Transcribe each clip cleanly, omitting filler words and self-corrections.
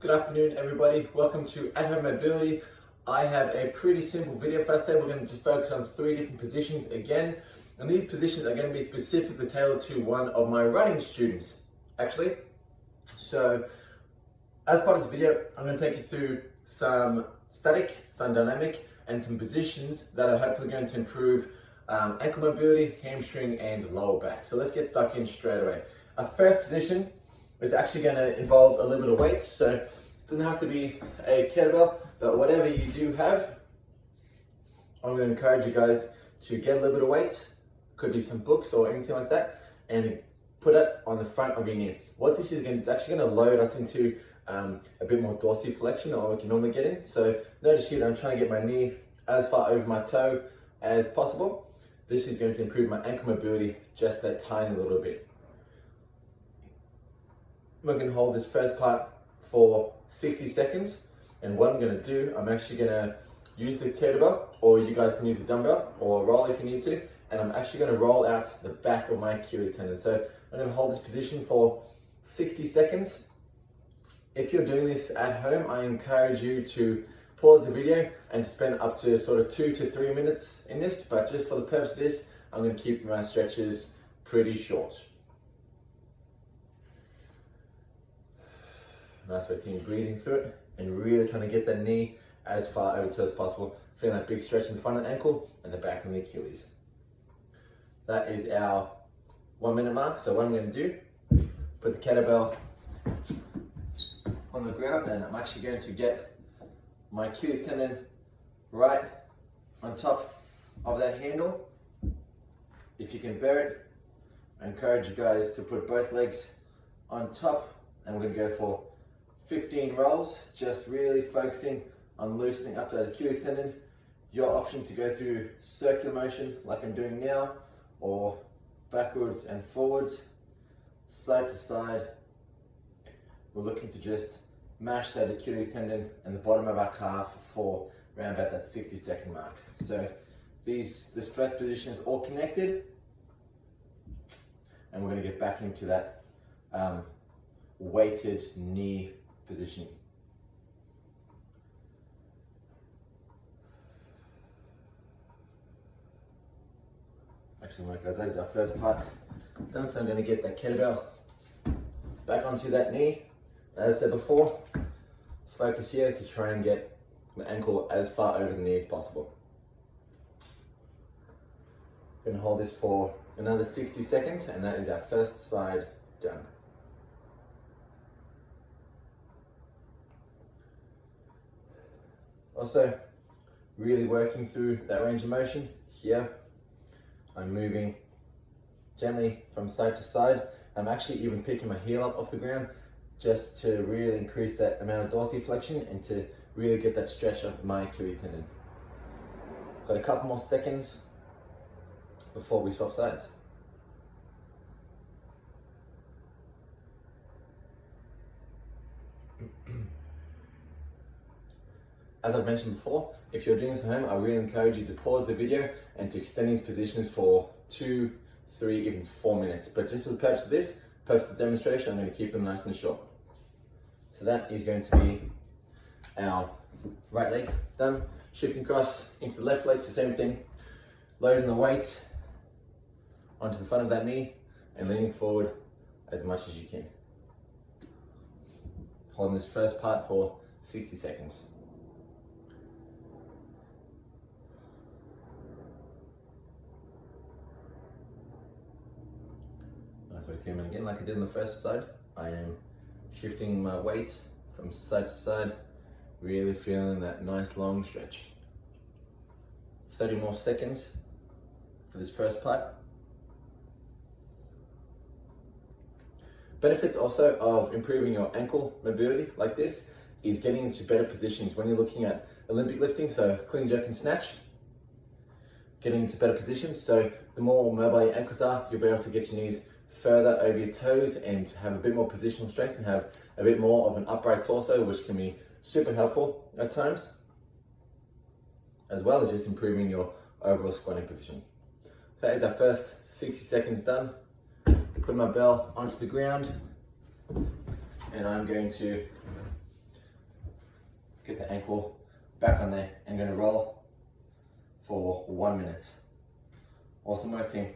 Good afternoon, everybody. Welcome to At Home Mobility. I have a pretty simple video for us today. We're going to just focus on 3 different positions again. And these positions are going to be specifically tailored to one of my running students, actually. So, as part of this video, I'm going to take you through some static, some dynamic, and some positions that are hopefully going to improve ankle mobility, hamstring, and lower back. So let's get stuck in straight away. Our first position is actually going to involve a little bit of weight. So it doesn't have to be a kettlebell, but whatever you do have, I'm going to encourage you guys to get a little bit of weight. Could be some books or anything like that, and put it on the front of your knee. What this is going to do is actually going to load us into a bit more dorsiflexion than what we can normally get in. So notice here that I'm trying to get my knee as far over my toe as possible. This is going to improve my ankle mobility just a tiny little bit. We're going to hold this first part for 60 seconds. And what I'm going to do, I'm actually going to use the kettlebell, or you guys can use the dumbbell or roll if you need to. And I'm actually going to roll out the back of my Achilles tendon. So I'm going to hold this position for 60 seconds. If you're doing this at home, I encourage you to pause the video and spend up to sort of 2 to 3 minutes in this. But just for the purpose of this, I'm going to keep my stretches pretty short. Nice routine, breathing through it and really trying to get that knee as far over to as possible. Feeling that big stretch in the front of the ankle and the back of the Achilles. That is our 1 minute mark. So what I'm going to do, put the kettlebell on the ground, and I'm actually going to get my Achilles tendon right on top of that handle. If you can bear it, I encourage you guys to put both legs on top, and we're going to go for 15 rolls, just really focusing on loosening up that Achilles tendon. Your option to go through circular motion like I'm doing now, or backwards and forwards, side to side. We're looking to just mash that Achilles tendon and the bottom of our calf for around about that 60-second mark. So this first position is all connected, and we're going to get back into that weighted knee position. Actually, guys, that is our first part done. So I'm going to get that kettlebell back onto that knee. As I said before, focus here is to try and get the ankle as far over the knee as possible. We're going to hold this for another 60 seconds, and that is our first side done. Also, really working through that range of motion. Here, I'm moving gently from side to side. I'm actually even picking my heel up off the ground just to really increase that amount of dorsiflexion and to really get that stretch of my Achilles tendon. Got a couple more seconds before we swap sides. As I've mentioned before, if you're doing this at home, I really encourage you to pause the video and to extend these positions for 2, 3, even 4 minutes. But just for the purpose of this, purpose of the demonstration, I'm going to keep them nice and short. So that is going to be our right leg done. Shifting across into the left leg, it's the same thing. Loading the weight onto the front of that knee and leaning forward as much as you can. Holding this first part for 60 seconds. And again, like I did on the first side, I am shifting my weight from side to side, really feeling that nice long stretch. 30 more seconds for this first part. Benefits also of improving your ankle mobility like this is getting into better positions when you're looking at Olympic lifting, so clean, jerk and snatch. Getting into better positions, so the more mobile your ankles are, you'll be able to get your knees further over your toes and have a bit more positional strength and have a bit more of an upright torso, which can be super helpful at times, as well as just improving your overall squatting position. So that is our first 60 seconds done. Put my bell onto the ground, and I'm going to Get the ankle back on there and gonna roll for 1 minute. Awesome work, team.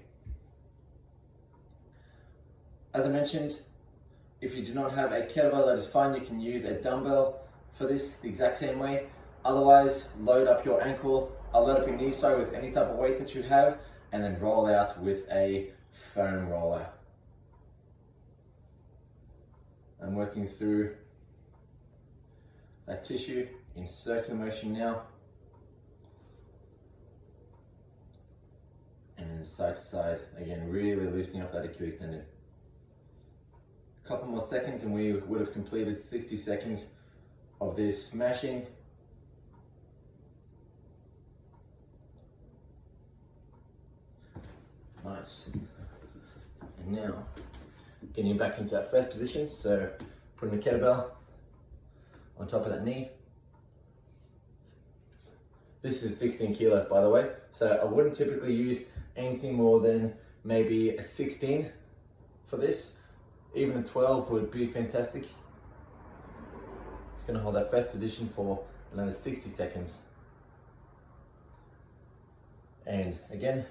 As I mentioned, if you do not have a kettlebell, that is fine. You can use a dumbbell for this the exact same way. Otherwise, load up your ankle, load up your knee, sorry, with any type of weight that you have, and then roll out with a foam roller. I'm working through that tissue in circular motion now. And then side to side, again, really loosening up that Achilles tendon. A couple more seconds and we would have completed 60 seconds of this smashing. Nice. And now, getting back into that first position, so putting the kettlebell on top of that knee. This is 16 kilo, by the way, so I wouldn't typically use anything more than maybe a 16 for this. Even a 12 would be fantastic. Just gonna hold that first position for another 60 seconds. And again,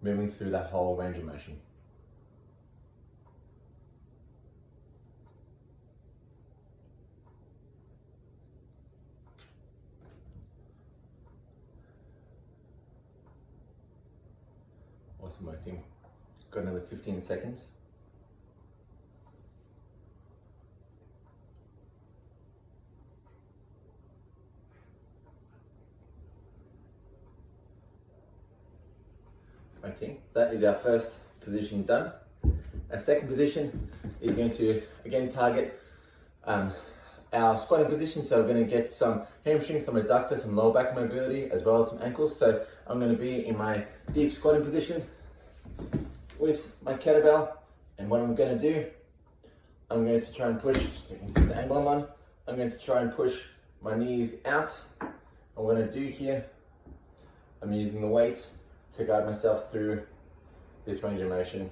moving through that whole range of motion. Awesome work, team. Got another 15 seconds. Right, team, that is our first position done. Our second position is going to again target our squatting position. So we're going to get some hamstring, some adductor, some lower back mobility, as well as some ankles. So I'm going to be in my deep squatting position with my kettlebell. And what I'm going to do, I'm going to try and push, so you can see the angle I'm on. I'm going to try and push my knees out. And what I'm going to do here, I'm using the weight to guide myself through this range of motion,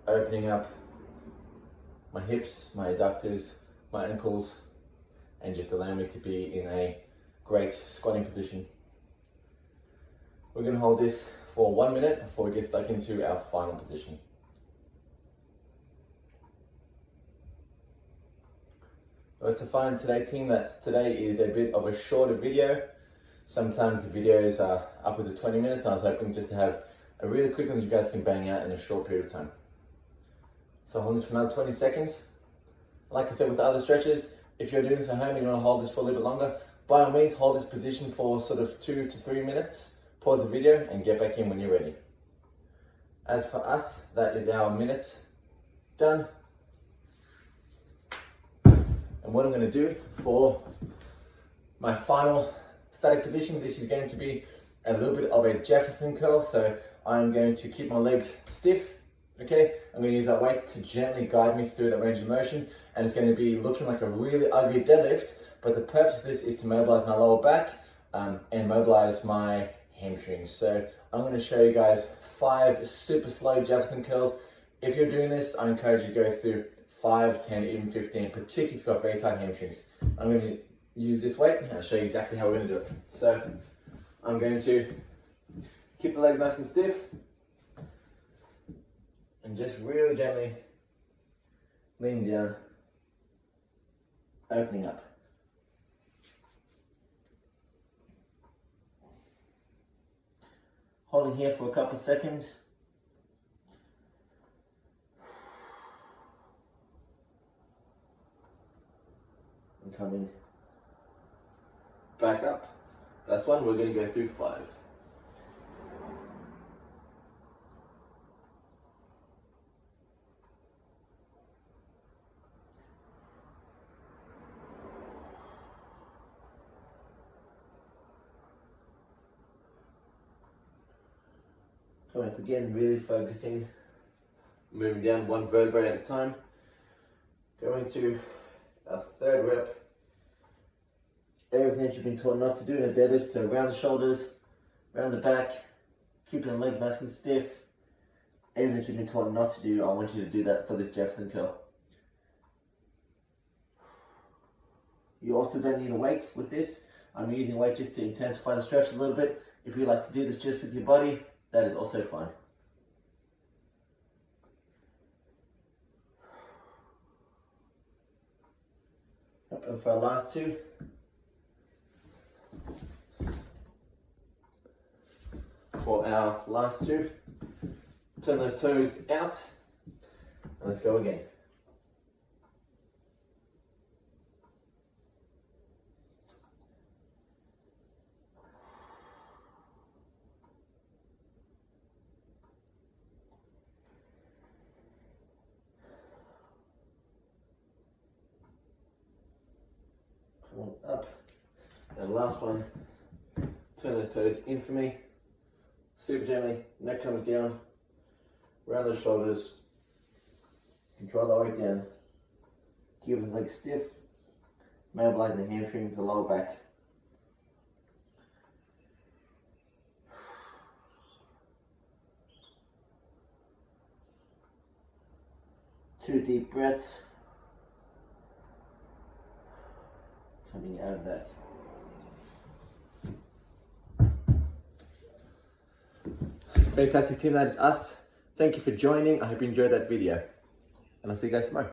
opening up my hips, my adductors, my ankles, and just allow me to be in a great squatting position. We're going to hold this for 1 minute before we get stuck into our final position. It's a fine today, team, that today is a bit of a shorter video. Sometimes the videos are upwards of 20 minutes. I was hoping just to have a really quick one that you guys can bang out in a short period of time. So hold this for another 20 seconds. Like I said with the other stretches, if you're doing this at home and you want to hold this for a little bit longer, by all means hold this position for sort of 2 to 3 minutes. Pause the video and get back in when you're ready. As for us, that is our minute done. And what I'm going to do for my final static position, this is going to be a little bit of a Jefferson curl. So I'm going to keep my legs stiff. Okay, I'm going to use that weight to gently guide me through that range of motion, and it's going to be looking like a really ugly deadlift, but the purpose of this is to mobilize my lower back and mobilize my hamstrings. So I'm going to show you guys 5 super slow Jefferson curls. If you're doing this, I encourage you to go through 5, 10, even 15, particularly if you've got very tight hamstrings. I'm going to use this weight and I'll show you exactly how we're going to do it. So I'm going to keep the legs nice and stiff and just really gently lean down, opening up. Holding here for a couple of seconds. And coming back up. That's one. We're going to go through 5. Coming up again, really focusing, moving down 1 vertebrae at a time. Going to our 3rd rep. Everything that you've been taught not to do in a deadlift, so around the shoulders, around the back, keeping the legs nice and stiff. Everything that you've been taught not to do, I want you to do that for this Jefferson curl. You also don't need a weight with this. I'm using weight just to intensify the stretch a little bit. If you like to do this just with your body, that is also fine. Yep, and for our last two, turn those toes out, and let's go again. Come on, up. And last one, turn those toes in for me. Super gently, neck comes down, around the shoulders, control the weight down, keep his legs stiff, mobilize the hamstrings, the lower back. Two deep breaths, coming out of that. Fantastic team, that is us. Thank you for joining. I hope you enjoyed that video. And I'll see you guys tomorrow.